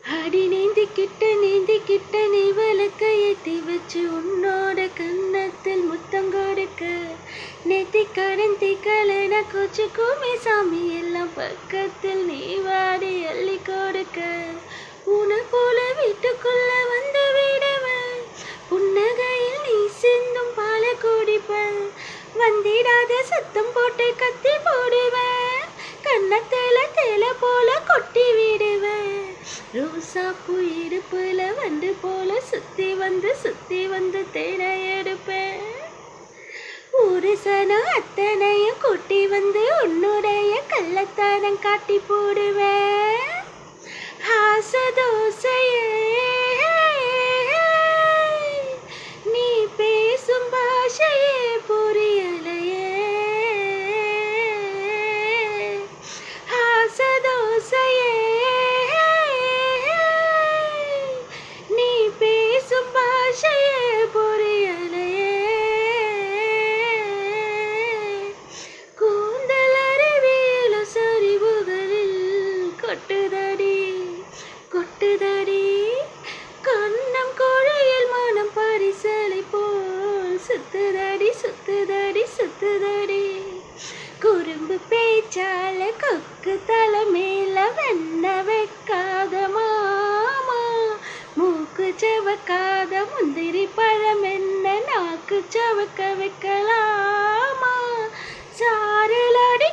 அடி நீந்திக்கிட்ட நீ விளக்க ஏத்தி வச்சு உன்னோட கன்னத்தில் முத்தம் கொடுக்க நெத்தி கடந்தி கலன கொச்சுக்குமே சாமி எல்லாம் பக்கத்தில் நீ வாடி அள்ளி கொடுக்க உன போல வீட்டுக்குள்ள வந்து விடுவேன் புன்னகையில் நீ சிந்தும் பால குடிப்பேன் வந்திடாத சத்தம் போட்டு கத்தி போடுவேன் கன்னத்துல தேல போல கொட்டி விடுவேன் ரோசாப்பூ இடுப்புல வந்து போல சுத்தி வந்து தேனை எடுப்பேன் ஒரு சனம் அத்தனையும் கொட்டி வந்து உன்னுடைய கள்ளத்தனம் காட்டி போடுவேன் ஆச தோசையே நீ பேசும் பாஷையே புரியலையே ஆச தோசையே நீ பேசும் பாஷையே புரியலையே கூந்தல் அருவியில சரிவுகளில் கொட்டுதடி கண்ணம் கோழையில் மனம் பரிசலை போல் சுத்துதடி குறும்பு பேச்சால கொக்கு தலைமையில வெண்ண வைக்காத மாமா மூக்கு செவக்காத முந்திரி பழம் என்ன நாக்கு செவக்க வைக்கலாமா சாரல் அடி